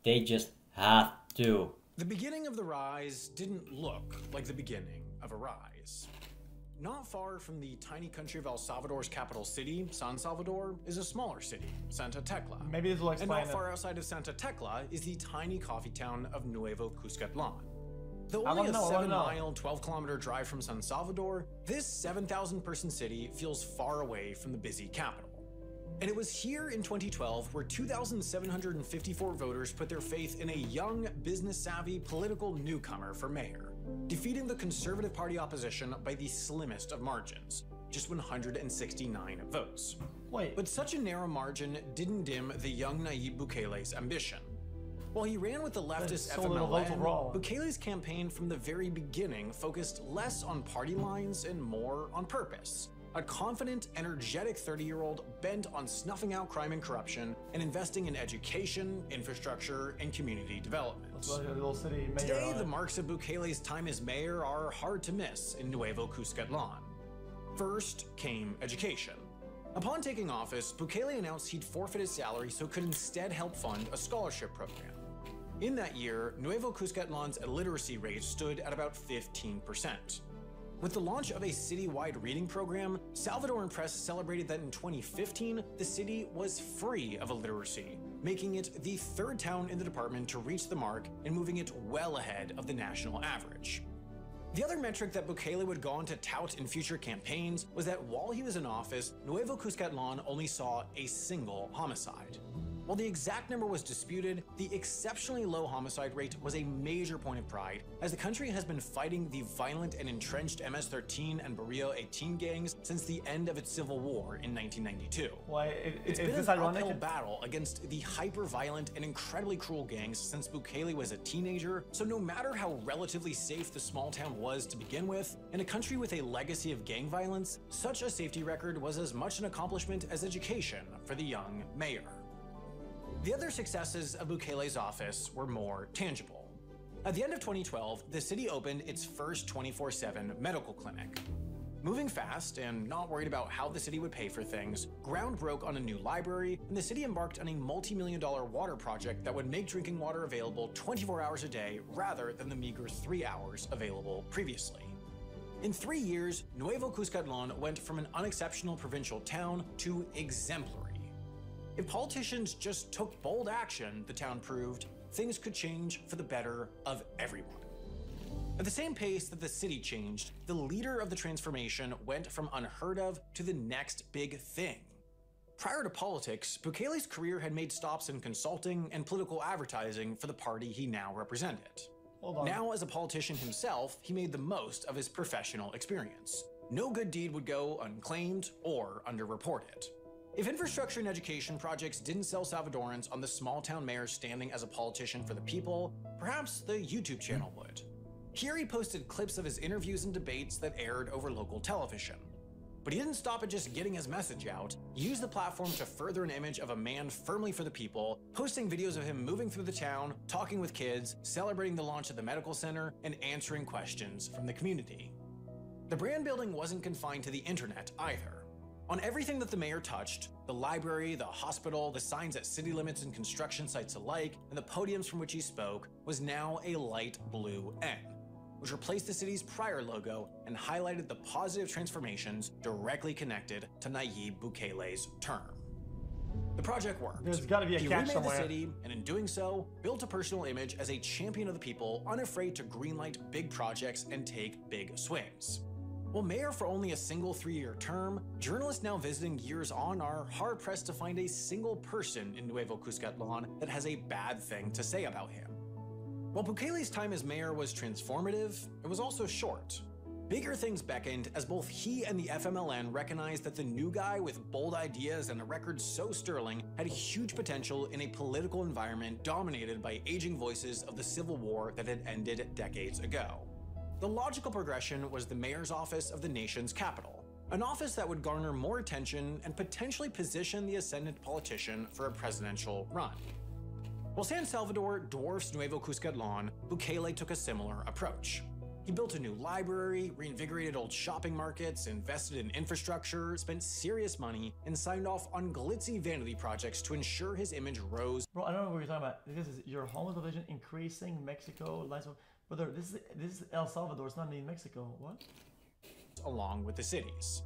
They just have to. The beginning of the rise didn't look like the beginning of a rise. Not far from the tiny country of El Salvador's capital city, San Salvador, is a smaller city, Santa Tecla. Maybe this will explain And not far outside of Santa Tecla is the tiny coffee town of Nuevo Cuscatlán. Though I only a wanna know. 7-mile, 12-kilometer drive from San Salvador, this 7,000-person city feels far away from the busy capital. And it was here in 2012 where 2,754 voters put their faith in a young, business-savvy political newcomer for mayor, defeating the Conservative Party opposition by the slimmest of margins, just 169 votes. Wait. But such a narrow margin didn't dim the young Nayib Bukele's ambition. While he ran with the leftist so little votes overall. FMLN, Bukele's campaign from the very beginning focused less on party lines and more on purpose. A confident, energetic 30-year-old bent on snuffing out crime and corruption and investing in education, infrastructure, and community development. Let's look at the little city mayor Today, on the it. marks of Bukele's time as mayor are hard to miss in Nuevo Cuscatlán. First came education. Upon taking office, Bukele announced he'd forfeit his salary so could instead help fund a scholarship program. In that year, Nuevo Cuscatlán's illiteracy rate stood at about 15%. With the launch of a citywide reading program, Salvadoran press celebrated that in 2015, the city was free of illiteracy, making it the third town in the department to reach the mark and moving it well ahead of the national average. The other metric that Bukele would go on to tout in future campaigns was that while he was in office, Nuevo Cuscatlán only saw a single homicide. While the exact number was disputed, the exceptionally low homicide rate was a major point of pride, as the country has been fighting the violent and entrenched MS-13 and Barrio 18 gangs since the end of its civil war in 1992. Why, It's is been this an ironic? uphill battle against the hyper-violent and incredibly cruel gangs since Bukele was a teenager, so no matter how relatively safe the small town was to begin with, in a country with a legacy of gang violence, such a safety record was as much an accomplishment as education for the young mayor. The other successes of Bukele's office were more tangible. At the end of 2012, the city opened its first 24/7 medical clinic. Moving fast and not worried about how the city would pay for things, ground broke on a new library, and the city embarked on a multi-million-dollar water project that would make drinking water available 24 hours a day rather than the meager 3 hours available previously. In 3 years, Nuevo Cuscatlán went from an unexceptional provincial town to exemplary. If politicians just took bold action, the town proved, things could change for the better of everyone. At the same pace that the city changed, the leader of the transformation went from unheard of to the next big thing. Prior to politics, Bukele's career had made stops in consulting and political advertising for the party he now represented. Hold on. Now, as a politician himself, he made the most of his professional experience. No good deed would go unclaimed or underreported. If infrastructure and education projects didn't sell Salvadorans on the small town mayor's standing as a politician for the people, perhaps the YouTube channel would. Here he posted clips of his interviews and debates that aired over local television. But he didn't stop at just getting his message out. He used the platform to further an image of a man firmly for the people, posting videos of him moving through the town, talking with kids, celebrating the launch of the medical center, and answering questions from the community. The brand building wasn't confined to the internet either. On everything that the mayor touched, the library, the hospital, the signs at city limits and construction sites alike, and the podiums from which he spoke, was now a light blue N, which replaced the city's prior logo and highlighted the positive transformations directly connected to Nayib Bukele's term. The project worked. There's gotta be a He catch remade somewhere. the city, and in doing so, built a personal image as a champion of the people, unafraid to greenlight big projects and take big swings. While mayor for only a single 3-year term, journalists now visiting years on are hard-pressed to find a single person in Nuevo Cuscatlán that has a bad thing to say about him. While Bukele's time as mayor was transformative, it was also short. Bigger things beckoned as both he and the FMLN recognized that the new guy with bold ideas and a record so sterling had huge potential in a political environment dominated by aging voices of the Civil War that had ended decades ago. The logical progression was the mayor's office of the nation's capital, an office that would garner more attention and potentially position the ascendant politician for a presidential run. While San Salvador dwarfs Nuevo Cuscatlán, Bukele took a similar approach. He built a new library, reinvigorated old shopping markets, invested in infrastructure, spent serious money, and signed off on glitzy vanity projects to ensure his image rose. Bro, I don't know what you're talking about. This is your home television increasing Mexico. Brother, this is El Salvador. It's not in Mexico. What? Along with the cities.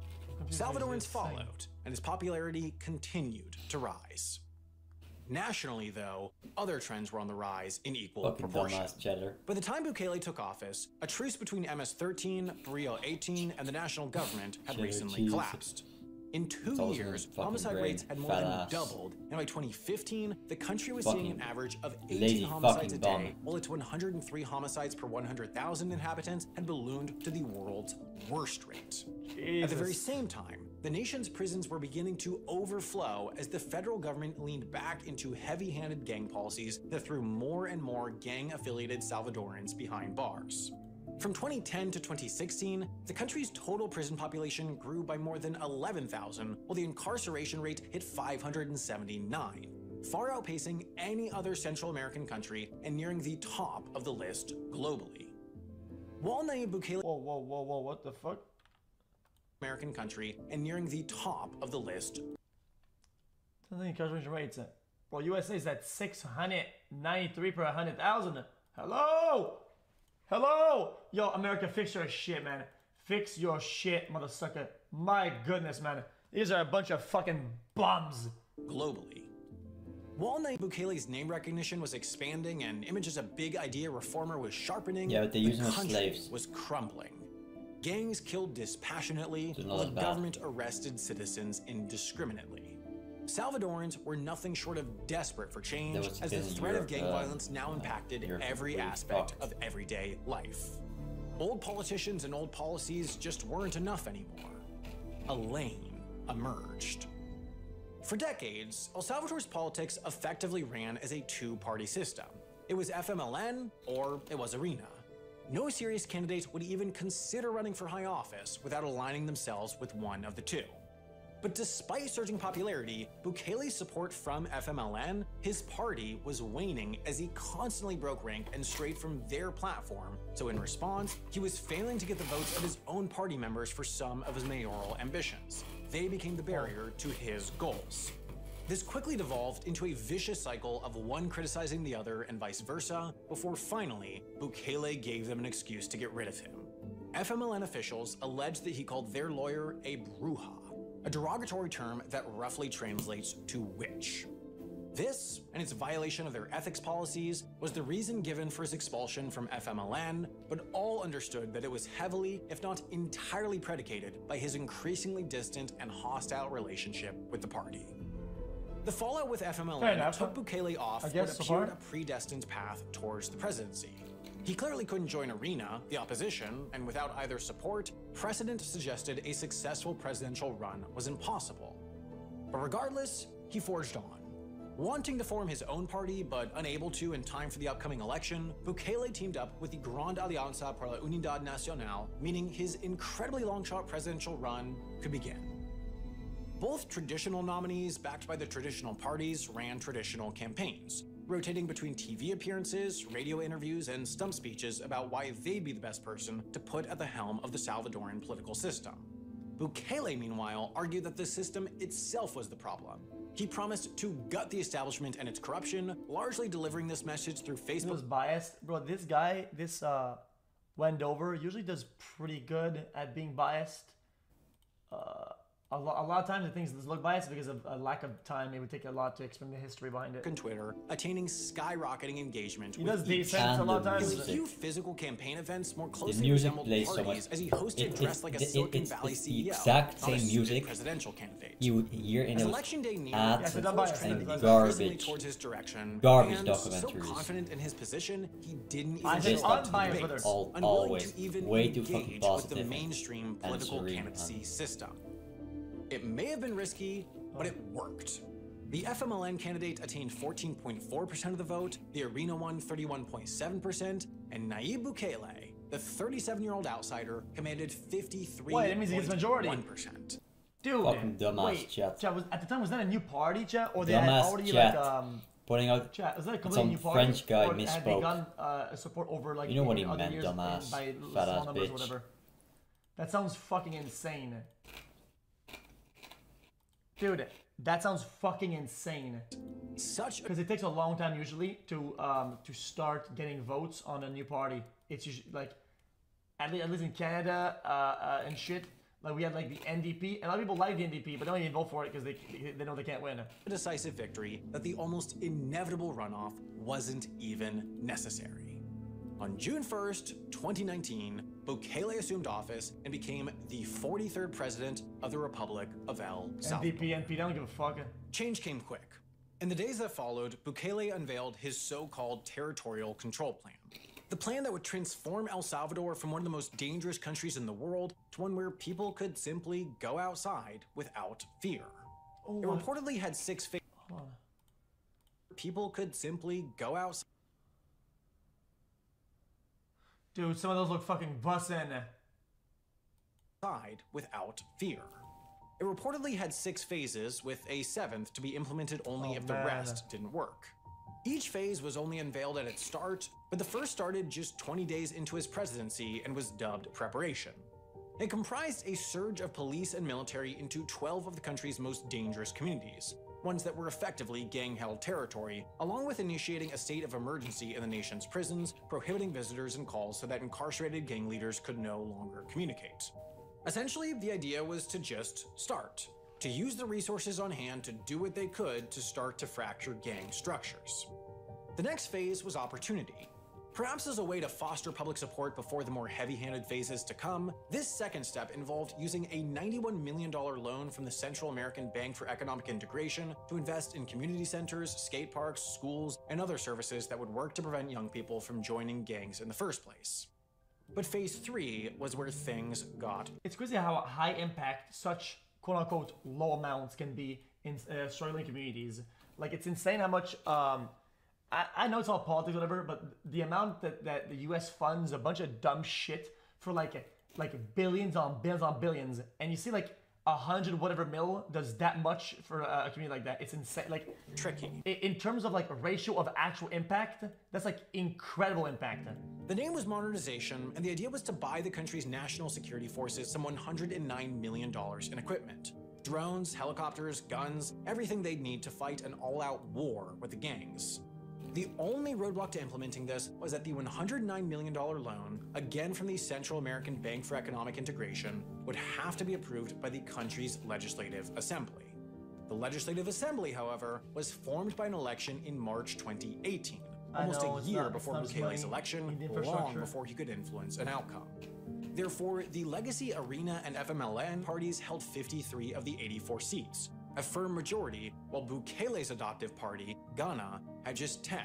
Salvadorans followed, and his popularity continued to rise. Nationally, though, other trends were on the rise in equal proportion. Dumbass cheddar. By the time Bukele took office, a truce between MS-13, Barrio 18, and the national government had recently collapsed. In 2 years, homicide rates had more than doubled, and by 2015, the country was seeing an average of 18 homicides a day, while its 103 homicides per 100,000 inhabitants had ballooned to the world's worst rate. At the very same time, the nation's prisons were beginning to overflow as the federal government leaned back into heavy-handed gang policies that threw more and more gang-affiliated Salvadorans behind bars. From 2010 to 2016, the country's total prison population grew by more than 11,000, while the incarceration rate hit 579, far outpacing any other Central American country and nearing the top of the list globally. While Nayib Bukele Whoa, what the fuck? American country and nearing the top of the list. The incarceration rates, bro. USA is at 693 per 100,000. Hello, yo, America, fix your shit, man. Fix your shit, motherfucker. My goodness, man. These are a bunch of fucking bums. Globally. While Nayib Bukele's name recognition was expanding and image as a big idea reformer was sharpening, yeah, but they use them as country slaves. was crumbling. Gangs killed dispassionately, while the government arrested citizens indiscriminately. Salvadorans were nothing short of desperate for change, as the threat of gang violence now impacted every aspect of everyday life. Old politicians and old policies just weren't enough anymore. A lane emerged. For decades, El Salvador's politics effectively ran as a two-party system. It was FMLN or it was ARENA. No serious candidate would even consider running for high office without aligning themselves with one of the two. But despite surging popularity, Bukele's support from FMLN, his party was waning as he constantly broke rank and strayed from their platform, so in response, he was failing to get the votes of his own party members for some of his mayoral ambitions. They became the barrier to his goals. This quickly devolved into a vicious cycle of one criticizing the other and vice versa, before finally, Bukele gave them an excuse to get rid of him. FMLN officials alleged that he called their lawyer a bruja, a derogatory term that roughly translates to witch. This, and its violation of their ethics policies, was the reason given for his expulsion from FMLN, but all understood that it was heavily, if not entirely predicated by his increasingly distant and hostile relationship with the party. The fallout with FMLN took Bukele off what appeared a predestined path towards the presidency. He clearly couldn't join ARENA, the opposition, and without either support, precedent suggested a successful presidential run was impossible. But regardless, he forged on. Wanting to form his own party, but unable to in time for the upcoming election, Bukele teamed up with the Grande Alianza para la Unidad Nacional, meaning his incredibly long-shot presidential run could begin. Both traditional nominees, backed by the traditional parties, ran traditional campaigns, rotating between TV appearances, radio interviews, and stump speeches about why they'd be the best person to put at the helm of the Salvadoran political system. Bukele, meanwhile, argued that the system itself was the problem. He promised to gut the establishment and its corruption, largely delivering this message through Facebook. He was biased. Bro, this guy, Wendover, usually does pretty good at being biased. A lot of times the things look biased because of a lack of time. It would take a lot to explain the history behind it. On Twitter, attaining skyrocketing engagement. He does decent a lot of times. His few physical campaign events more closely resembled parties as he hosted dressed like a Silicon Valley CEO. It's the exact same music. Presidential candidate. You would hear in those election day neared, ads and garbage documentaries. So confident in his position, he didn't even always way too fucking positive with the mainstream political candidacy system. It may have been risky, but it worked. The FMLN candidate attained 14.4% of the vote, the ARENA one 31.7%, and Nayib Bukele, the 37-year-old outsider, commanded 53.1%. Wait, that means he gets majority. Dude, fucking dumbass wait, chat. At the time, was that a new party, chat? Or they dumbass had already chat. like putting out Chat, is that a completely new some party? French guy Or had they misspoke. gotten support over like You know what in he other meant, years dumbass, by fat small ass numbers, bitch. whatever. That sounds fucking insane. Dude, that sounds fucking insane. Because it takes a long time usually to start getting votes on a new party. It's usually like at least in Canada and shit. Like we had like the NDP, and a lot of people like the NDP, but don't even vote for it because they know they can't win. A decisive victory that the almost inevitable runoff wasn't even necessary. On June 1st, 2019, Bukele assumed office and became the 43rd president of the Republic of El Salvador. NDP, NP, don't give a fuck. Change came quick. In the days that followed, Bukele unveiled his so-called territorial control plan. The plan that would transform El Salvador from one of the most dangerous countries in the world to one where people could simply go outside without fear. Oh, it reportedly had 6 phases. People could simply go outside. Dude, some of those look fucking bussin'. Without fear. It reportedly had 6 phases, with a 7th to be implemented only if the rest didn't work. Each phase was only unveiled at its start, but the first started just 20 days into his presidency and was dubbed Preparation. It comprised a surge of police and military into 12 of the country's most dangerous communities, ones that were effectively gang-held territory, along with initiating a state of emergency in the nation's prisons, prohibiting visitors and calls so that incarcerated gang leaders could no longer communicate. Essentially, the idea was to just start, to use the resources on hand to do what they could to start to fracture gang structures. The next phase was opportunity. Perhaps as a way to foster public support before the more heavy-handed phases to come, this second step involved using a $91 million loan from the Central American Bank for Economic Integration to invest in community centers, skate parks, schools, and other services that would work to prevent young people from joining gangs in the first place. But phase 3 was where things got. It's crazy how high impact such quote-unquote low amounts can be in struggling communities. Like, it's insane how much I know it's all politics or whatever, but the amount that the US funds a bunch of dumb shit for like billions on billions on billions, and you see like 100 whatever mil does that much for a community like that. It's insane. Like, tricky. In terms of like ratio of actual impact, that's like incredible impact. The name was modernization, and the idea was to buy the country's national security forces some $109 million in equipment. Drones, helicopters, guns, everything they'd need to fight an all-out war with the gangs. The only roadblock to implementing this was that the $109 million loan, again from the Central American Bank for Economic Integration, would have to be approved by the country's Legislative Assembly. The Legislative Assembly, however, was formed by an election in March 2018, almost a year before Bukele's election, long before he could influence an outcome. Therefore, the Legacy Arena and FMLN parties held 53 of the 84 seats, a firm majority, while Bukele's adoptive party, Ghana, had just 10.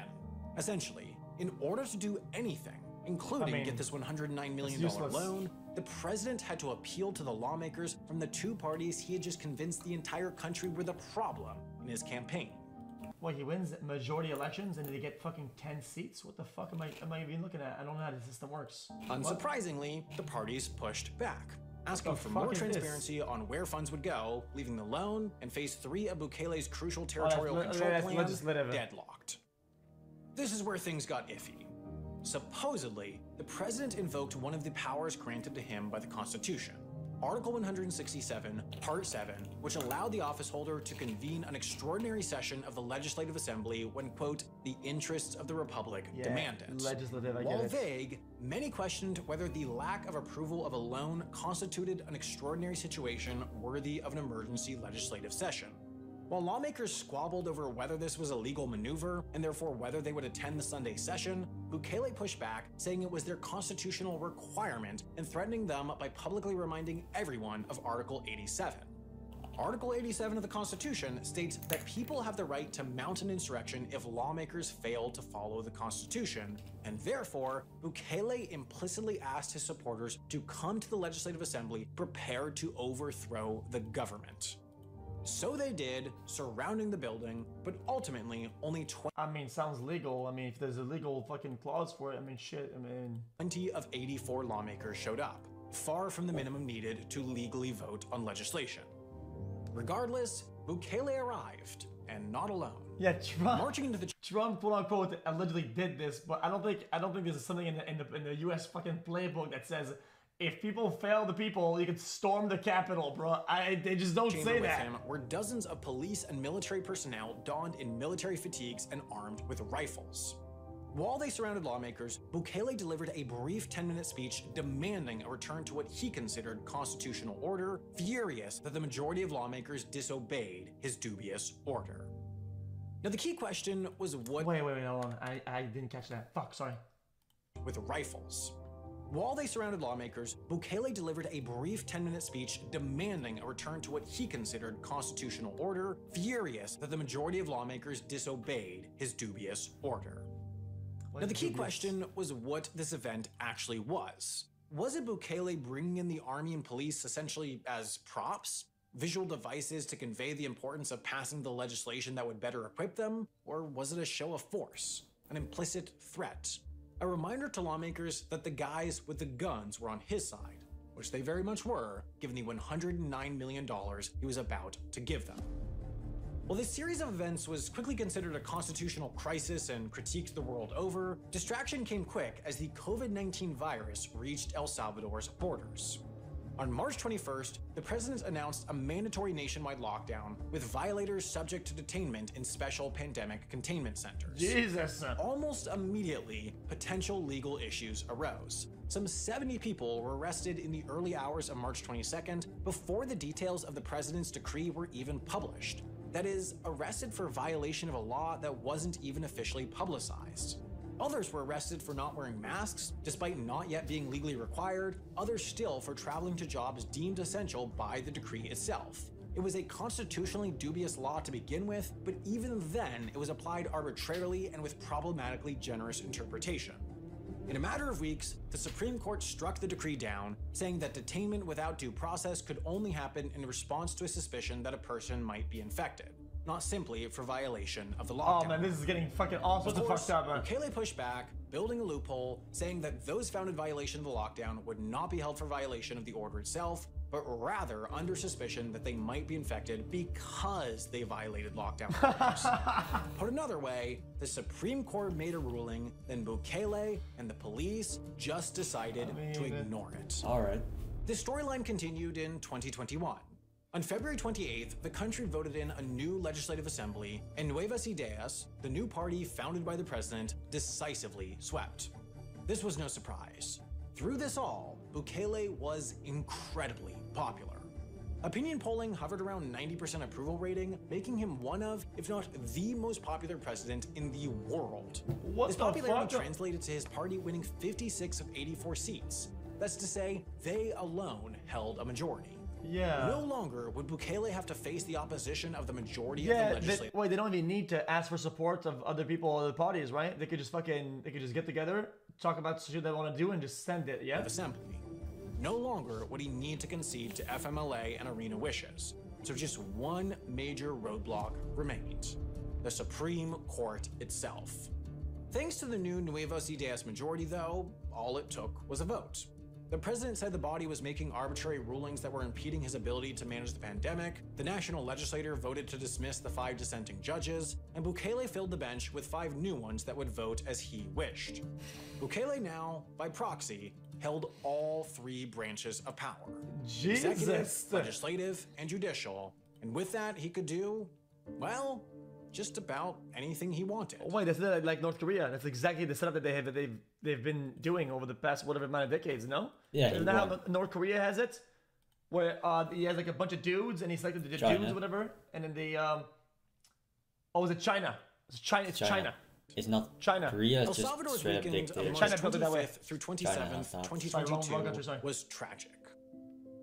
Essentially, in order to do anything, including get this $109 million loan, the president had to appeal to the lawmakers from the 2 parties he had just convinced the entire country were the problem in his campaign. Well, he wins majority elections and they get fucking 10 seats? What the fuck am I even looking at? I don't know how the system works. Unsurprisingly, the parties pushed back, asking for more transparency on where funds would go, leaving the loan and phase 3 of Bukele's crucial territorial control plan deadlocked. This is where things got iffy. Supposedly, the president invoked one of the powers granted to him by the Constitution, Article 167, Part 7, which allowed the office holder to convene an extraordinary session of the Legislative Assembly when, quote, the interests of the Republic demand it. While vague, many questioned whether the lack of approval of a loan constituted an extraordinary situation worthy of an emergency legislative session. While lawmakers squabbled over whether this was a legal maneuver, and therefore whether they would attend the Sunday session, Bukele pushed back, saying it was their constitutional requirement and threatening them by publicly reminding everyone of Article 87. Article 87 of the Constitution states that people have the right to mount an insurrection if lawmakers fail to follow the Constitution, and therefore, Bukele implicitly asked his supporters to come to the Legislative Assembly prepared to overthrow the government. So they did, surrounding the building, but ultimately only sounds legal. I mean, if there's a legal fucking clause for it, I mean, shit, 20 of 84 lawmakers showed up, far from the minimum needed to legally vote on legislation. Regardless, Bukele arrived, and not alone. Yeah, Trump. Marching into the Trump, quote unquote, allegedly did this, but I don't think this is something in the U.S. fucking playbook that says if people fail the people, you can storm the Capitol, bro. They just don't say with that. him were dozens of police and military personnel donned in military fatigues and armed with rifles. While they surrounded lawmakers, Bukele delivered a brief 10-minute speech demanding a return to what he considered constitutional order, furious that the majority of lawmakers disobeyed his dubious order. Now the key question was what— Wait, hold on. I didn't catch that. Fuck, sorry. With rifles. While they surrounded lawmakers, Bukele delivered a brief 10-minute speech demanding a return to what he considered constitutional order, furious that the majority of lawmakers disobeyed his dubious order. Now the key question was what this event actually was. Was it Bukele bringing in the army and police essentially as props? Visual devices to convey the importance of passing the legislation that would better equip them? Or was it a show of force? An implicit threat? A reminder to lawmakers that the guys with the guns were on his side, which they very much were, given the $109 million he was about to give them. While this series of events was quickly considered a constitutional crisis and critiqued the world over, distraction came quick as the COVID-19 virus reached El Salvador's borders. On March 21st, the president announced a mandatory nationwide lockdown with violators subject to detainment in special pandemic containment centers. Jesus! Almost immediately, potential legal issues arose. Some 70 people were arrested in the early hours of March 22nd before the details of the president's decree were even published. That is, arrested for violation of a law that wasn't even officially publicized. Others were arrested for not wearing masks, despite not yet being legally required, others still for traveling to jobs deemed essential by the decree itself. It was a constitutionally dubious law to begin with, but even then it was applied arbitrarily and with problematically generous interpretation. In a matter of weeks, the Supreme Court struck the decree down, saying that detainment without due process could only happen in response to a suspicion that a person might be infected, not simply for violation of the lockdown. Oh man, this is getting fucking all sorts of fucked up, man. Bukele pushed back, building a loophole, saying that those found in violation of the lockdown would not be held for violation of the order itself, but rather under suspicion that they might be infected because they violated lockdown orders. Put another way, the Supreme Court made a ruling, then Bukele and the police just decided to ignore it. All right. This storyline continued in 2021. On February 28th, the country voted in a new legislative assembly, and Nuevas Ideas, the new party founded by the president, decisively swept. This was no surprise. Through this all, Bukele was incredibly popular. Opinion polling hovered around 90% approval rating, making him one of, if not the most popular president in the world. His popularity translated to his party winning 56 of 84 seats. That's to say, they alone held a majority. Yeah. No longer would Bukele have to face the opposition of the majority of the legislature. Wait, they don't even need to ask for support of other people, other parties, right? They could just get together, talk about shit they want to do, and just send it, yeah? Assembly. No longer would he need to concede to FMLA and Arena wishes. So just one major roadblock remained: the Supreme Court itself. Thanks to the new Nuevas Ideas majority, though, all it took was a vote. The president said the body was making arbitrary rulings that were impeding his ability to manage the pandemic, the national legislature voted to dismiss the 5 dissenting judges, and Bukele filled the bench with 5 new ones that would vote as he wished. Bukele now, by proxy, held all 3 branches of power: executive, legislative, and judicial, and with that he could do, well, just about anything he wanted. Oh, wait, that's like North Korea. That's exactly the setup that they've been doing over the past whatever amount of decades, no? Yeah. Isn't that how North Korea has it? Where he has like a bunch of dudes and he selected the dudes or whatever, and then they oh, is it China? It's China. It's not China. Korea. El Salvador's weekend of March 25th through 27th, 2022 was tragic.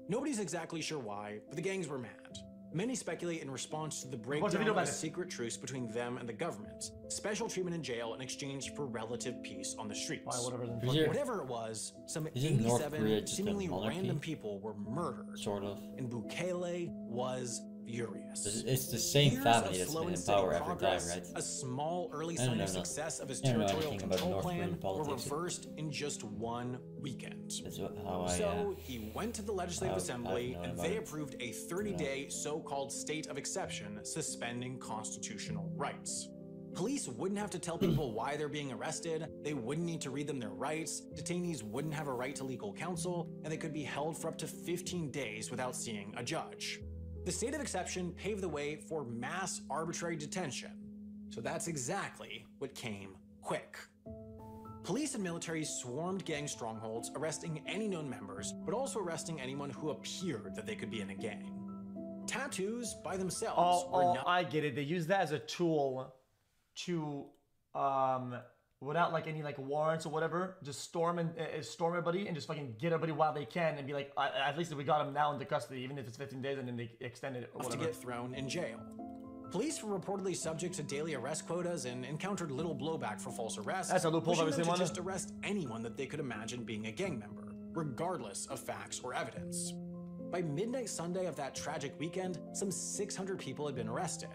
Nobody's exactly sure why, but the gangs were mad. Many speculate in response to the breakdown of a secret truce between them and the government, special treatment in jail in exchange for relative peace on the streets. Whatever it was, some 87 seemingly random people were murdered. Sort of. And Bukele was furious. It's the same family that's been in power every time, right? A small early sign of success of his territorial control plan were reversed in just one weekend. That's how So he went to the Legislative Assembly and they approved a 30-day so-called state of exception suspending constitutional rights. Police wouldn't have to tell people why they're being arrested, they wouldn't need to read them their rights, detainees wouldn't have a right to legal counsel, and they could be held for up to 15 days without seeing a judge. The state of exception paved the way for mass arbitrary detention. So that's exactly what came quick. Police and military swarmed gang strongholds, arresting any known members, but also arresting anyone who appeared that they could be in a gang. Tattoos by themselves were not— I get it. They use that as a tool to, without like any like warrants or whatever, just storm everybody and just fucking get everybody while they can and be like, at least we got them now into custody, even if it's 15 days and then they extend it or whatever. To get thrown in jail. Police were reportedly subject to daily arrest quotas and encountered little blowback for false arrests. That's a loophole that we see to just arrest anyone that they could imagine being a gang member, regardless of facts or evidence. By midnight Sunday of that tragic weekend, some 600 people had been arrested.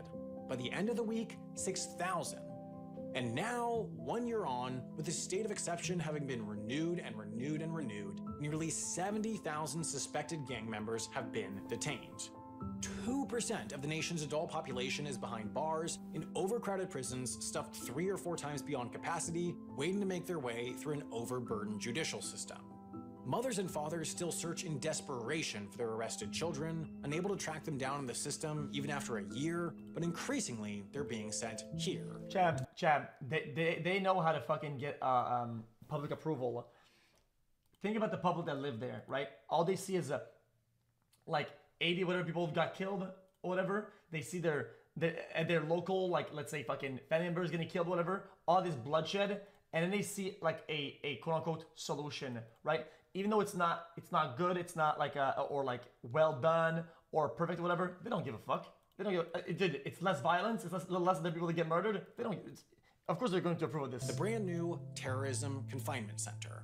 By the end of the week, 6,000. And now, 1 year on, with the state of exception having been renewed and renewed and renewed, nearly 70,000 suspected gang members have been detained. 2% of the nation's adult population is behind bars, in overcrowded prisons stuffed 3 or 4 times beyond capacity, waiting to make their way through an overburdened judicial system. Mothers and fathers still search in desperation for their arrested children, unable to track them down in the system even after a year, but increasingly they're being sent here. Chab, they know how to fucking get public approval. Think about the public that live there, right? All they see is like 80 whatever people got killed or whatever. They see their local, like, let's say fucking family members getting killed, whatever, all this bloodshed, and then they see like a quote unquote solution, right? Even though it's not good, it's not like or like well done or perfect or whatever, they don't give a fuck. They don't give it's less violence, it's less of the people that get murdered. They don't, of course they're going to approve of this. The brand new Terrorism Confinement Center.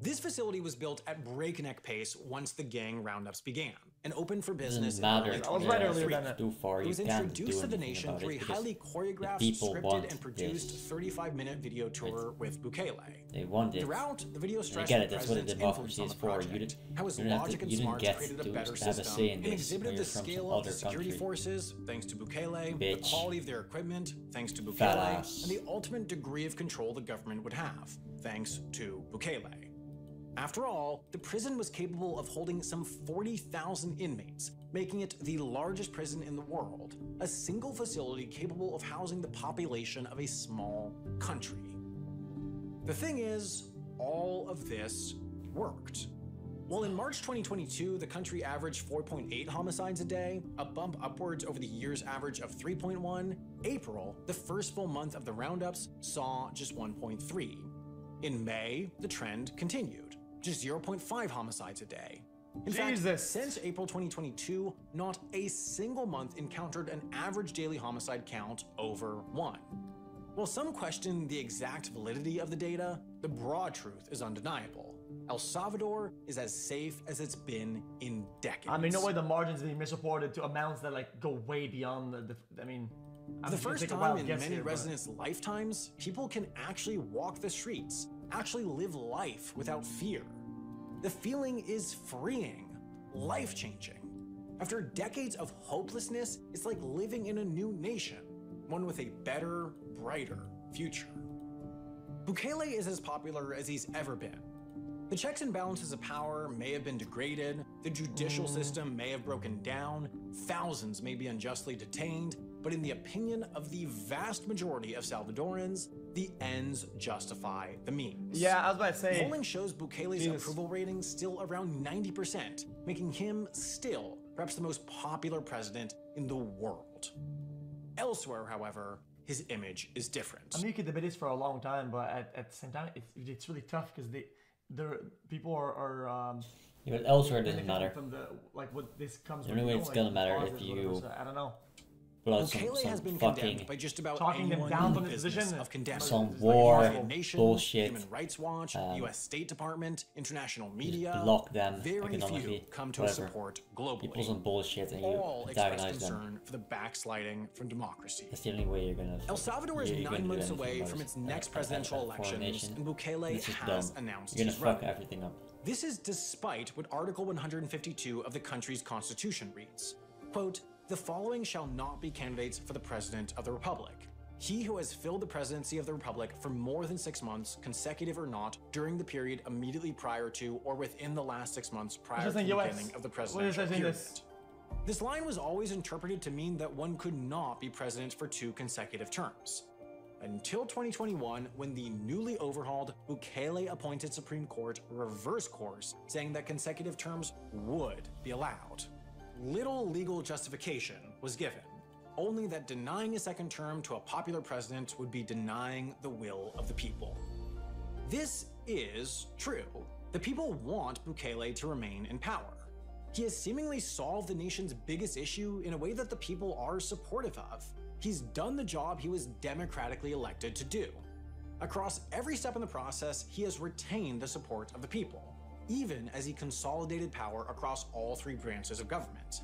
This facility was built at breakneck pace once the gang roundups began and opened for business. I was right earlier than that. Too far. It was introduced to the nation through a highly choreographed, scripted, and produced 35-minute video tour with Bukele. They want it. Throughout, the video stressed the the president's influence on the project, how his logic and smarts created a better system, and exhibited the scale of the security forces, thanks to Bukele, the quality of their equipment, thanks to Bukele, and the ultimate degree of control the government would have, thanks to Bukele. After all, the prison was capable of holding some 40,000 inmates, making it the largest prison in the world, a single facility capable of housing the population of a small country. The thing is, all of this worked. While in March 2022, the country averaged 4.8 homicides a day, a bump upwards over the year's average of 3.1, April, the first full month of the roundups, saw just 1.3. In May, the trend continued. Just 0.5 homicides a day. In fact, since April 2022, not a single month encountered an average daily homicide count over 1. While some question the exact validity of the data, the broad truth is undeniable. El Salvador is as safe as it's been in decades. I mean, no way the margins being misreported to amounts that like go way beyond the I mean, for the first time in many residents' lifetimes, people can actually walk the streets, actually live life without fear. The feeling is freeing, life-changing. After decades of hopelessness, it's like living in a new nation, one with a better, brighter future. Bukele is as popular as he's ever been. The checks and balances of power may have been degraded, the judicial system may have broken down, thousands may be unjustly detained, but in the opinion of the vast majority of Salvadorans, the ends justify the means. Yeah, I was about to say. Polling shows Bukele's approval rating still around 90%, making him still perhaps the most popular president in the world. Elsewhere, however, his image is different. I mean, you could debate this for a long time, but at the same time, it's really tough because people are yeah, but elsewhere doesn't matter. From the, like what this comes the only way it's gonna matter if you I don't know. blow Bukele has been fucking condemned by just about talking them anyone down in from the his business position. of condemning. some war United Nations, bullshit. Human Rights Watch, U.S. State Department, international media. Block them Very few economically. come to Whatever. a support globally. You pull some bullshit and All you express antagonize them. concern for the backsliding from democracy. That's the only way you're gonna. El Salvador is you're gonna 9 do months anything away about from it. its next A presidential foreign elections, nation. and Bukele It's just has dumb. announced You're his gonna fuck running. everything up. This is despite what Article 152 of the country's constitution reads. Quote, "The following shall not be candidates for the President of the Republic. He who has filled the presidency of the Republic for more than 6 months, consecutive or not, during the period immediately prior to or within the last 6 months prior to the beginning of the presidential period." This line was always interpreted to mean that one could not be president for 2 consecutive terms. Until 2021, when the newly overhauled Bukele-appointed Supreme Court reversed course, saying that consecutive terms would be allowed. Little legal justification was given, only that denying a second term to a popular president would be denying the will of the people. This is true. The people want Bukele to remain in power. He has seemingly solved the nation's biggest issue in a way that the people are supportive of. He's done the job he was democratically elected to do. Across every step in the process, he has retained the support of the people, even as he consolidated power across all 3 branches of government.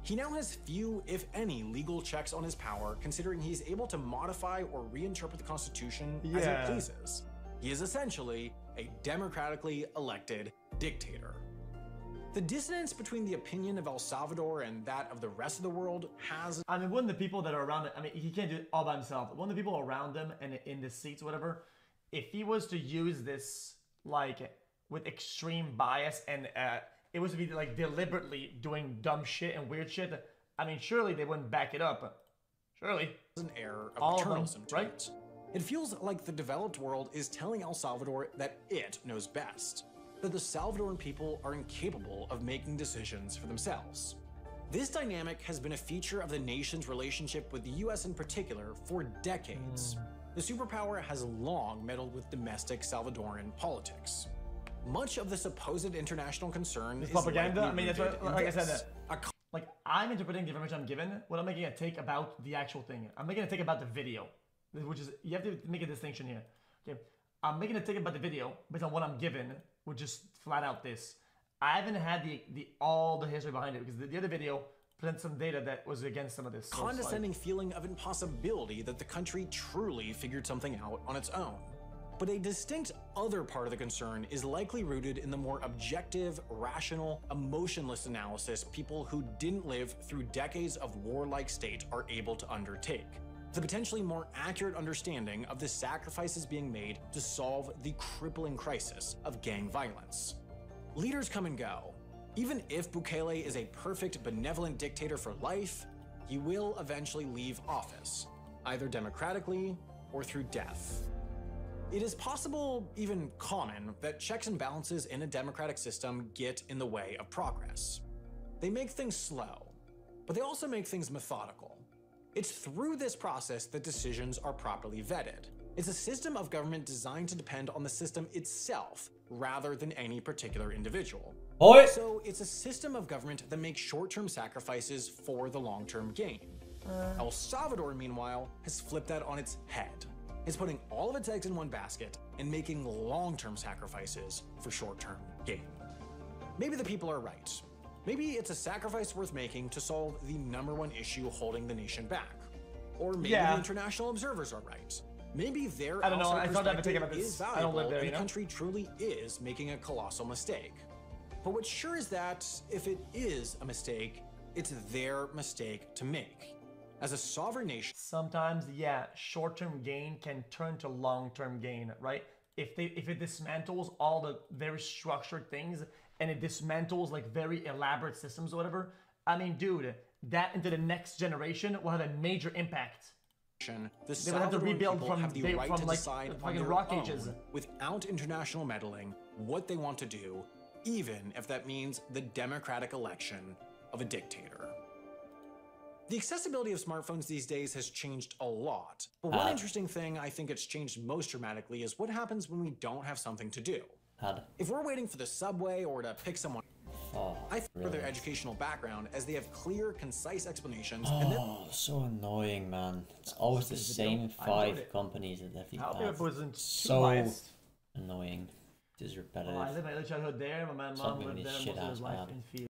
He now has few, if any, legal checks on his power, considering he's able to modify or reinterpret the Constitution as he pleases. He is essentially a democratically elected dictator. The dissonance between the opinion of El Salvador and that of the rest of the world has... I mean, wouldn't the people that are around it, I mean, he can't do it all by himself. Wouldn't the people around him and in the seats, whatever, if he was to use this, like, with extreme bias and it was to be, like, deliberately doing dumb shit and weird shit, I mean, surely they wouldn't back it up. Surely. An air of all paternalism of them, to right? it. It feels like the developed world is telling El Salvador that it knows best, that the Salvadoran people are incapable of making decisions for themselves. This dynamic has been a feature of the nation's relationship with the US in particular for decades. The superpower has long meddled with domestic Salvadoran politics. Much of the supposed international concern is propaganda. I mean, that's rooted what, in like I this. said, like I'm interpreting the information I'm given when I'm making a take about the actual thing. I'm making a take about the video, which is, you have to make a distinction here. Okay, I'm making a take about the video based on what I'm given, which is flat out this. I haven't had all the history behind it because the other video presented some data that was against some of this. So condescending feeling of impossibility that the country truly figured something out on its own. But a distinct other part of the concern is likely rooted in the more objective, rational, emotionless analysis people who didn't live through decades of warlike state are able to undertake. The potentially more accurate understanding of the sacrifices being made to solve the crippling crisis of gang violence. Leaders come and go. Even if Bukele is a perfect, benevolent dictator for life, he will eventually leave office, either democratically or through death. It is possible, even common, that checks and balances in a democratic system get in the way of progress. They make things slow, but they also make things methodical. It's through this process that decisions are properly vetted. It's a system of government designed to depend on the system itself rather than any particular individual. So it's a system of government that makes short-term sacrifices for the long-term gain. El Salvador, meanwhile, has flipped that on its head. It's putting all of its eggs in one basket and making long-term sacrifices for short-term gain. Maybe the people are right. Maybe it's a sacrifice worth making to solve the #1 issue holding the nation back. Or maybe the international observers are right. Maybe their outside perspective is valuable and the country truly is making a colossal mistake. But what's sure is that if it is a mistake, it's their mistake to make. As a sovereign nation, sometimes, short-term gain can turn to long-term gain, right? If it dismantles all the very structured things and it dismantles like very elaborate systems or whatever, I mean, dude, that into the next generation will have a major impact. They will have to rebuild have the right to decide on their rock ages without international meddling what they want to do, even if that means the democratic election of a dictator. The accessibility of smartphones these days has changed a lot, but one interesting thing I think it's changed most dramatically is what happens when we don't have something to do. If we're waiting for the subway or to pick someone... I favor their educational background as they have clear, concise explanations. And so annoying, man. It's always the same 5 companies that have these paths. So annoying. This is repetitive. I lived my early childhood there. My mom lived there most of his life in Phoenix.